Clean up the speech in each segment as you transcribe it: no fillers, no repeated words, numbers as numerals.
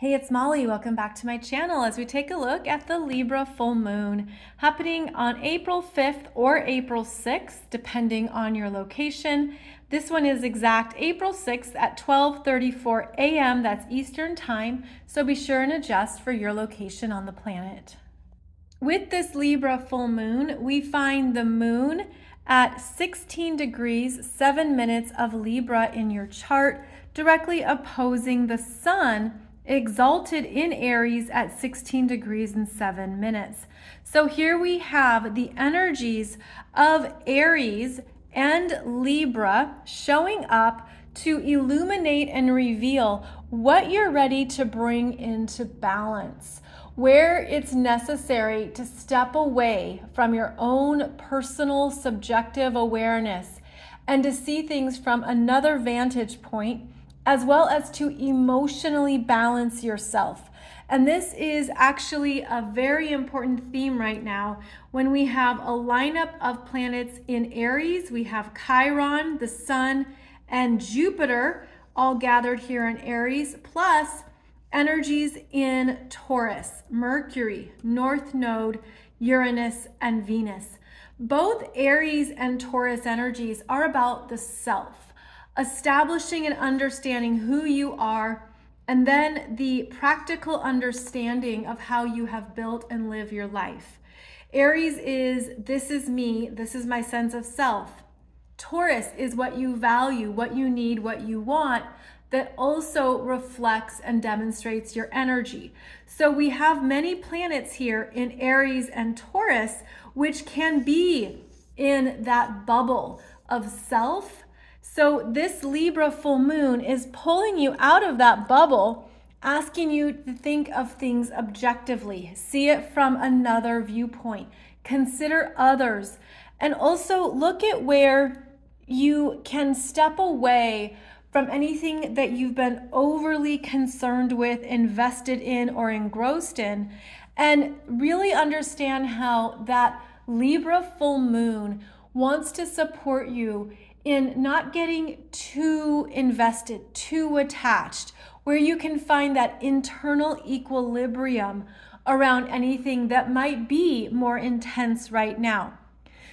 Hey, it's Molly. Welcome back to my channel as we take a look at the Libra full moon happening on April 5th or April 6th, depending on your location. This one is exact April 6th at 12:34 a.m. That's Eastern time, so be sure and adjust for your location on the planet. With this Libra full moon, we find the moon at 16 degrees, 7 minutes of Libra in your chart, directly opposing the sun exalted in Aries at 16 degrees and 7 minutes. So here we have the energies of Aries and Libra showing up to illuminate and reveal what you're ready to bring into balance, where it's necessary to step away from your own personal subjective awareness and to see things from another vantage point, as well as to emotionally balance yourself. And this is actually a very important theme right now when we have a lineup of planets in Aries. We have Chiron, the sun, and Jupiter all gathered here in Aries, plus energies in Taurus, Mercury, North Node, Uranus, and Venus. Both Aries and Taurus energies are about the self, establishing and understanding who you are, and then the practical understanding of how you have built and live your life. Aries is, this is me, this is my sense of self. Taurus is what you value, what you need, what you want, that also reflects and demonstrates your energy. So we have many planets here in Aries and Taurus, which can be in that bubble of self. So this Libra full moon is pulling you out of that bubble, asking you to think of things objectively, see it from another viewpoint, consider others, and also look at where you can step away from anything that you've been overly concerned with, invested in, or engrossed in, and really understand how that Libra full moon wants to support you in not getting too invested, too attached, where you can find that internal equilibrium around anything that might be more intense right now.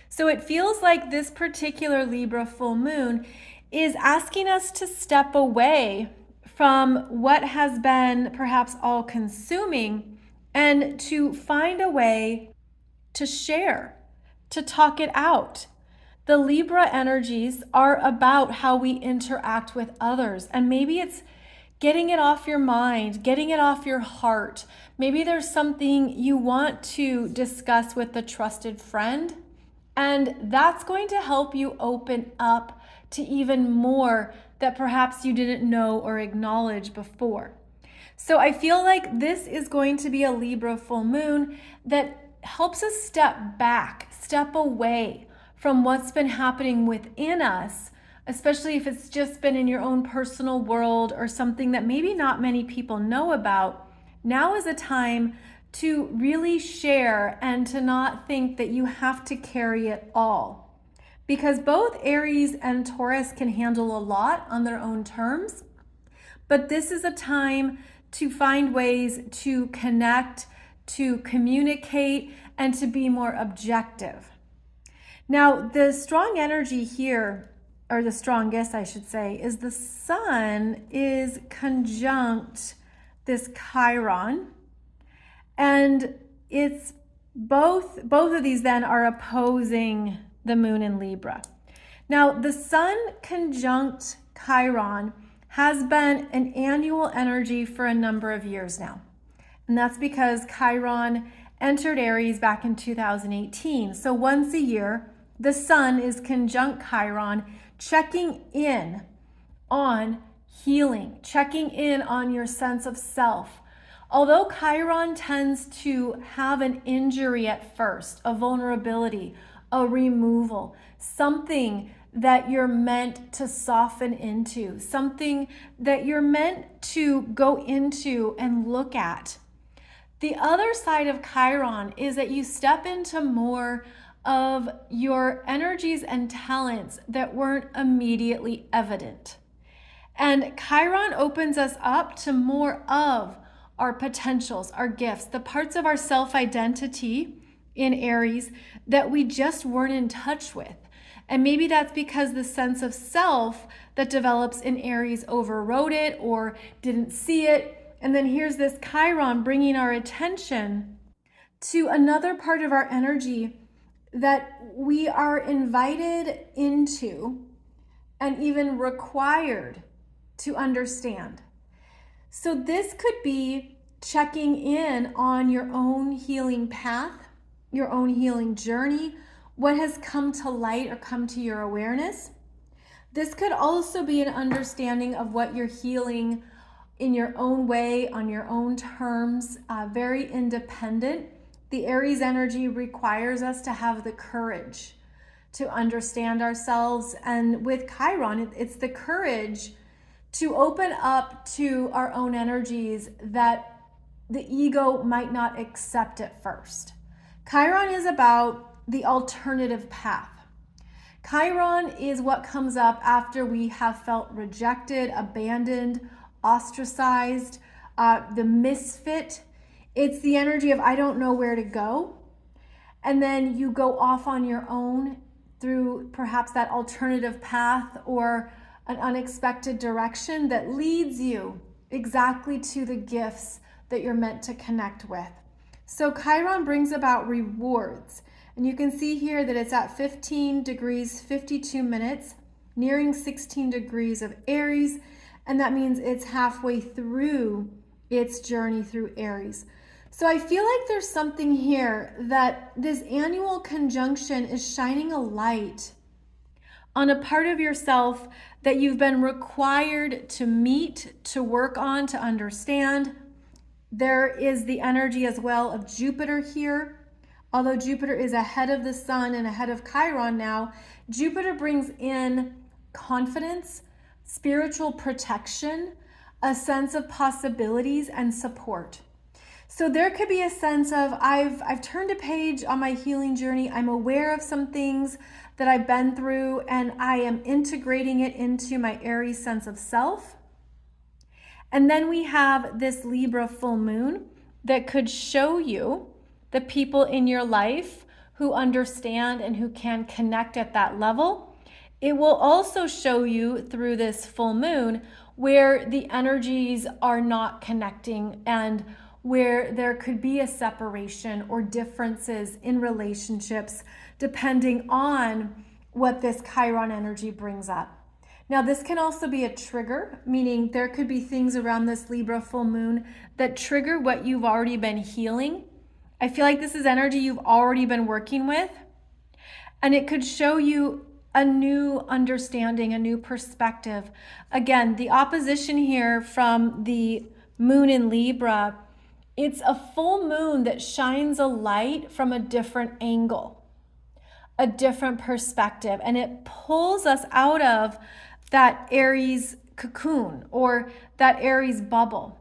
So it feels like this particular Libra full moon is asking us to step away from what has been perhaps all consuming and to find a way to share, to talk it out. The Libra energies are about how we interact with others, and maybe it's getting it off your mind, getting it off your heart. Maybe there's something you want to discuss with a trusted friend, and that's going to help you open up to even more that perhaps you didn't know or acknowledge before. So I feel like this is going to be a Libra full moon that helps us step back, step away from what's been happening within us, especially if it's just been in your own personal world or something that maybe not many people know about. Now is a time to really share and to not think that you have to carry it all. Because both Aries and Taurus can handle a lot on their own terms, but this is a time to find ways to connect, to communicate, and to be more objective. Now, the strong energy here, or the strongest, I should say, is the sun is conjunct this Chiron, and it's both of these then are opposing the moon in Libra. Now, the sun conjunct Chiron has been an annual energy for a number of years now. And that's because Chiron entered Aries back in 2018. So once a year, the sun is conjunct Chiron, checking in on healing, checking in on your sense of self. Although Chiron tends to have an injury at first, a vulnerability, a removal, something that you're meant to soften into, something that you're meant to go into and look at. The other side of Chiron is that you step into more of your energies and talents that weren't immediately evident. And Chiron opens us up to more of our potentials, our gifts, the parts of our self-identity in Aries that we just weren't in touch with. And maybe that's because the sense of self that develops in Aries overrode it or didn't see it. And then here's this Chiron bringing our attention to another part of our energy that we are invited into and even required to understand. So this could be checking in on your own healing path, your own healing journey, what has come to light or come to your awareness. This could also be an understanding of what you're healing in your own way, on your own terms, very independent. The Aries energy requires us to have the courage to understand ourselves. And with Chiron, it's the courage to open up to our own energies that the ego might not accept at first. Chiron is about the alternative path. Chiron is what comes up after we have felt rejected, abandoned, ostracized, the misfit. It's the energy of I don't know where to go. And then you go off on your own through perhaps that alternative path or an unexpected direction that leads you exactly to the gifts that you're meant to connect with. So Chiron brings about rewards. And you can see here that it's at 15 degrees, 52 minutes, nearing 16 degrees of Aries. And that means it's halfway through its journey through Aries. So I feel like there's something here that this annual conjunction is shining a light on a part of yourself that you've been required to meet, to work on, to understand. There is the energy as well of Jupiter here. Although Jupiter is ahead of the sun and ahead of Chiron now, Jupiter brings in confidence, spiritual protection, a sense of possibilities and support. So there could be a sense of I've turned a page on my healing journey. I'm aware of some things that I've been through and I am integrating it into my Aries sense of self. And then we have this Libra full moon that could show you the people in your life who understand and who can connect at that level. It will also show you through this full moon where the energies are not connecting and where there could be a separation or differences in relationships depending on what this Chiron energy brings up. Now, this can also be a trigger, meaning there could be things around this Libra full moon that trigger what you've already been healing. I feel like this is energy you've already been working with, and it could show you a new understanding, a new perspective. Again, the opposition here from the moon in Libra, it's a full moon that shines a light from a different angle, a different perspective, and it pulls us out of that Aries cocoon or that Aries bubble.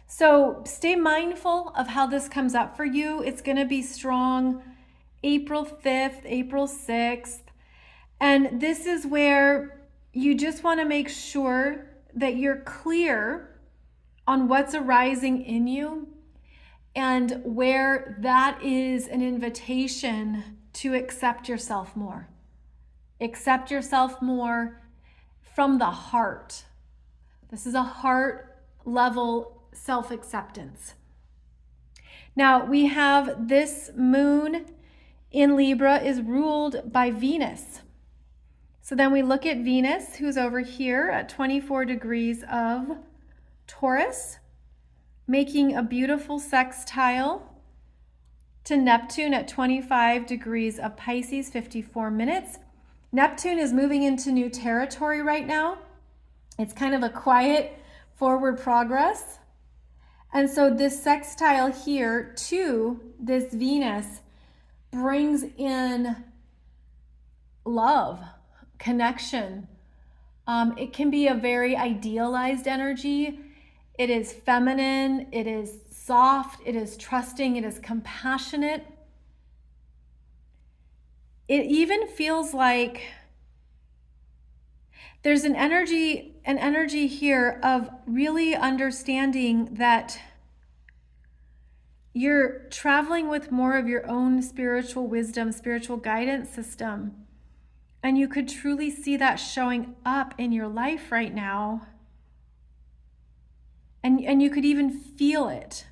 So stay mindful of how this comes up for you. It's going to be strong April 5th, April 6th. And this is where you just want to make sure that you're clear on what's arising in you and where that is an invitation to accept yourself more. Accept yourself more from the heart. This is a heart level self-acceptance. Now we have this moon in Libra is ruled by Venus. So then we look at Venus, who's over here at 24 degrees of Taurus, making a beautiful sextile to Neptune at 25 degrees of Pisces, 54 minutes. Neptune is moving into new territory right now. It's kind of a quiet forward progress. And so this sextile here to this Venus brings in love, connection. It can be a very idealized energy. It is feminine, it is soft, it is trusting, it is compassionate. It even feels like there's an energy here of really understanding that you're traveling with more of your own spiritual wisdom, spiritual guidance system. And you could truly see that showing up in your life right now. And you could even feel it.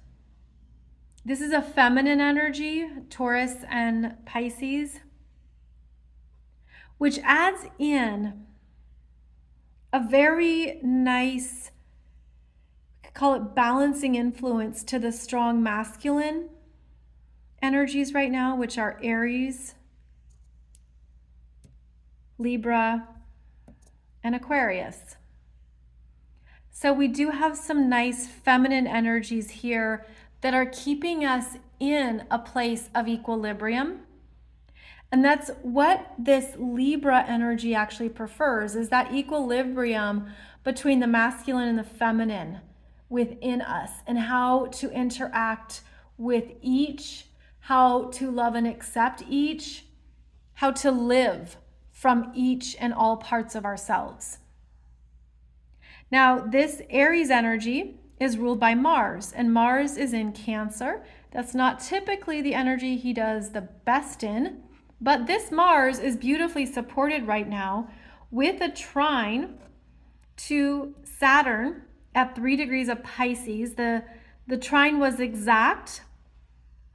This is a feminine energy, Taurus and Pisces, which adds in a very nice, call it balancing influence to the strong masculine energies right now, which are Aries, Libra, and Aquarius. So we do have some nice feminine energies here that are keeping us in a place of equilibrium. And that's what this Libra energy actually prefers, is that equilibrium between the masculine and the feminine within us, and how to interact with each, how to love and accept each, how to live from each and all parts of ourselves. Now, this Aries energy is ruled by Mars, and Mars is in Cancer. That's not typically the energy he does the best in, but this Mars is beautifully supported right now with a trine to Saturn at 3 degrees of Pisces. The trine was exact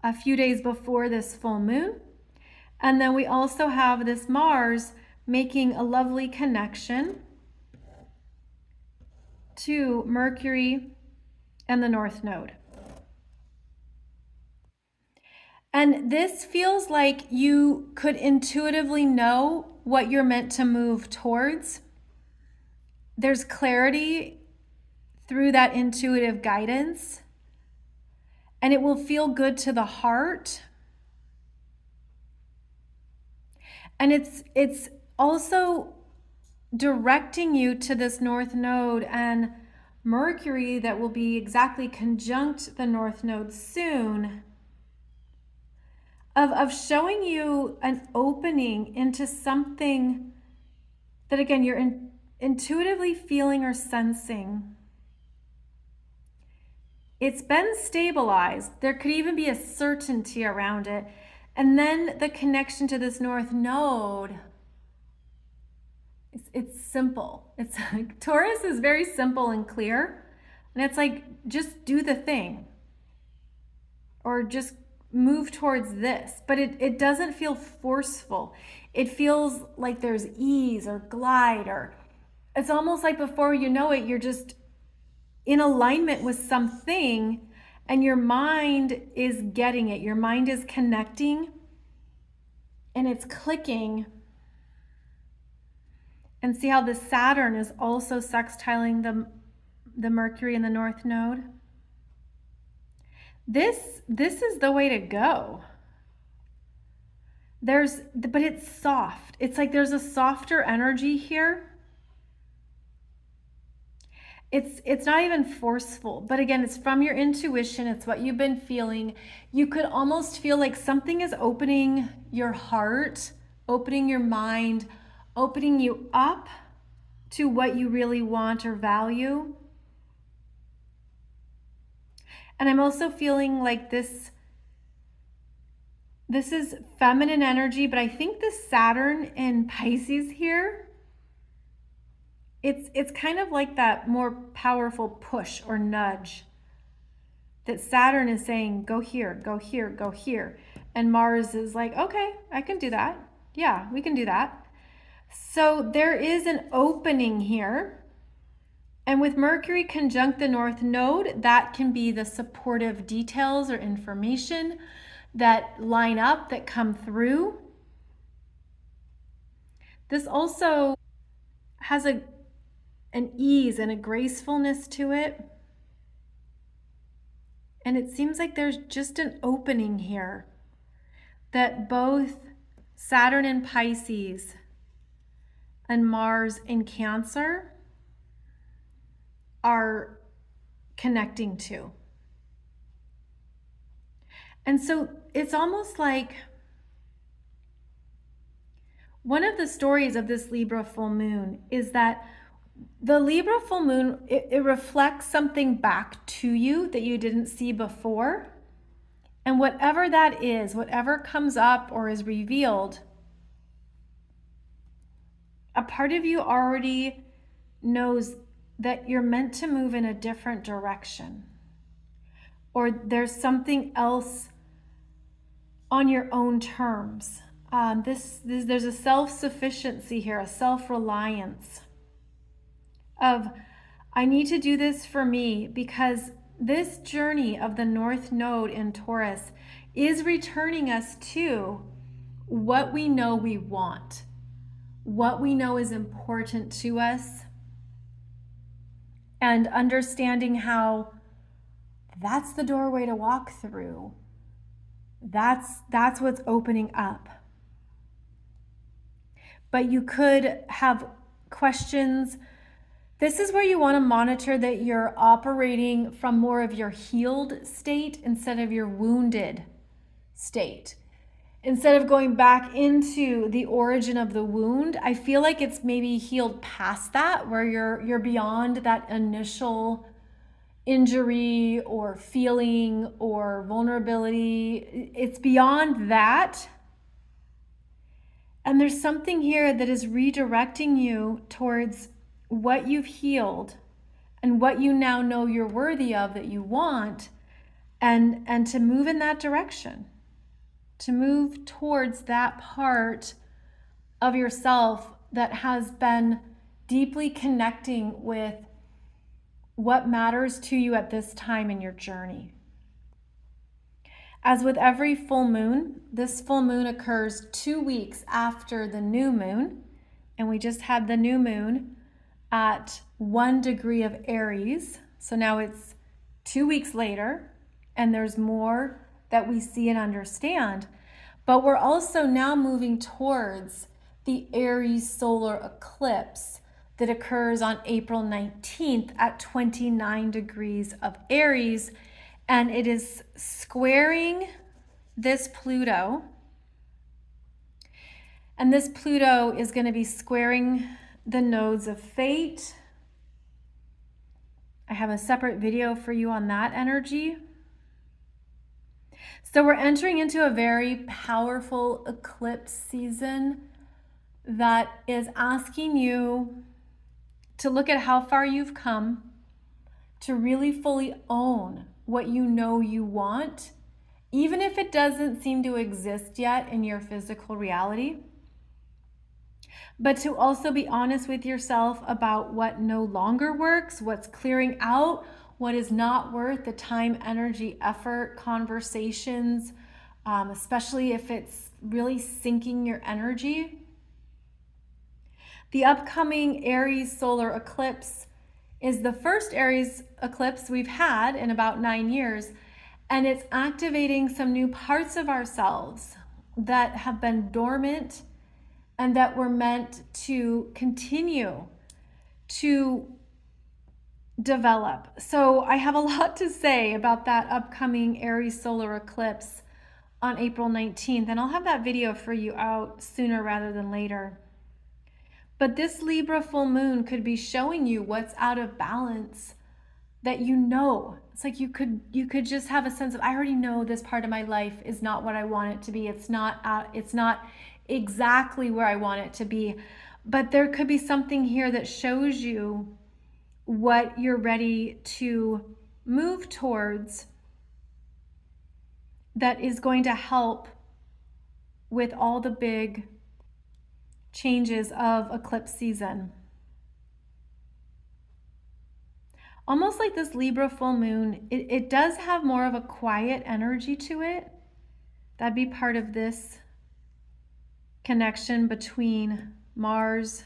a few days before this full moon. And then we also have this Mars making a lovely connection to Mercury and the North Node. And this feels like you could intuitively know what you're meant to move towards. There's clarity through that intuitive guidance, and it will feel good to the heart. And it's also directing you to this North Node and Mercury that will be exactly conjunct the North Node soon, of showing you an opening into something that, again, you're intuitively feeling or sensing. It's been stabilized. There could even be a certainty around it. And then the connection to this North Node, it's simple. It's like Taurus is very simple and clear. And it's like, just do the thing. Or just move towards this. But it doesn't feel forceful. It feels like there's ease or glide, or it's almost like before you know it, you're just in alignment with something, and your mind is getting it. Your mind is connecting and it's clicking. And see how the Saturn is also sextiling the Mercury in the North Node? This is the way to go. But it's soft. It's like there's a softer energy here. It's not even forceful, but again, it's from your intuition. It's what you've been feeling. You could almost feel like something is opening your heart, opening your mind, opening you up to what you really want or value. And I'm also feeling like this is feminine energy, but I think the Saturn in Pisces here, it's kind of like that more powerful push or nudge that Saturn is saying, go here, go here, go here. And Mars is like, okay, I can do that. Yeah, we can do that. So there is an opening here. And with Mercury conjunct the North Node, that can be the supportive details or information that line up, that come through. This also has an ease and a gracefulness to it. And it seems like there's just an opening here that both Saturn in Pisces and Mars in Cancer are connecting to. And so it's almost like one of the stories of this Libra full moon is that the Libra full moon, it reflects something back to you that you didn't see before. And whatever that is, whatever comes up or is revealed, a part of you already knows that you're meant to move in a different direction, or there's something else on your own terms. There's a self-sufficiency here, a self-reliance of, I need to do this for me, because this journey of the North Node in Taurus is returning us to what we know we want, what we know is important to us, and understanding how that's the doorway to walk through. That's what's opening up. But you could have questions. This is where you want to monitor that you're operating from more of your healed state instead of your wounded state. Instead of going back into the origin of the wound, I feel like it's maybe healed past that, where you're beyond that initial injury or feeling or vulnerability. It's beyond that. And there's something here that is redirecting you towards what you've healed and what you now know you're worthy of, that you want, and to move in that direction, to move towards that part of yourself that has been deeply connecting with what matters to you at this time in your journey. As with every full moon, this full moon occurs 2 weeks after the new moon, and we just had the new moon at 1 degree of Aries. So now it's 2 weeks later, and there's more that we see and understand. But we're also now moving towards the Aries solar eclipse that occurs on April 19th at 29 degrees of Aries. And it is squaring this Pluto. And this Pluto is going to be squaring the nodes of fate. I have a separate video for you on that energy. So we're entering into a very powerful eclipse season that is asking you to look at how far you've come, to really fully own what you know you want, even if it doesn't seem to exist yet in your physical reality. But to also be honest with yourself about what no longer works, what's clearing out, what is not worth the time, energy, effort, conversations, especially if it's really sinking your energy. The upcoming Aries solar eclipse is the first Aries eclipse we've had in about 9 years, and it's activating some new parts of ourselves that have been dormant and that were meant to continue to develop. So I have a lot to say about that upcoming Aries solar eclipse on April 19th, and I'll have that video for you out sooner rather than later. But this Libra full moon could be showing you what's out of balance, that you know. It's like you could just have a sense of, I already know this part of my life is not what I want it to be. It's not exactly where I want it to be. But there could be something here that shows you what you're ready to move towards that is going to help with all the big changes of eclipse season. Almost like this Libra full moon, it does have more of a quiet energy to it. That'd be part of this connection between Mars,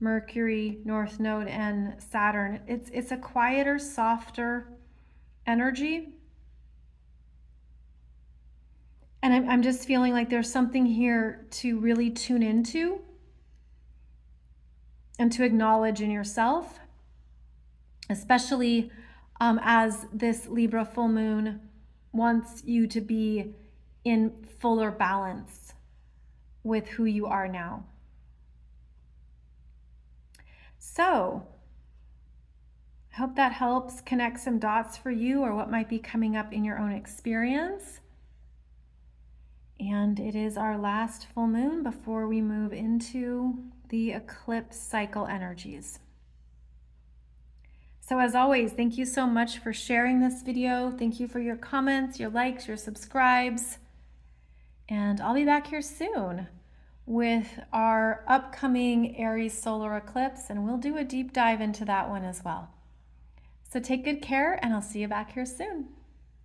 Mercury, North Node, and Saturn. It's a quieter, softer energy. And I'm just feeling like there's something here to really tune into and to acknowledge in yourself, especially as this Libra full moon wants you to be in fuller balance with who you are now. So, Hope that helps connect some dots for you or what might be coming up in your own experience. And it is our last full moon before we move into the eclipse cycle energies. So as always, thank you so much for sharing this video. Thank you for your comments, your likes, your subscribes. And I'll be back here soon with our upcoming Aries solar eclipse, and we'll do a deep dive into that one as well. So take good care, and I'll see you back here soon.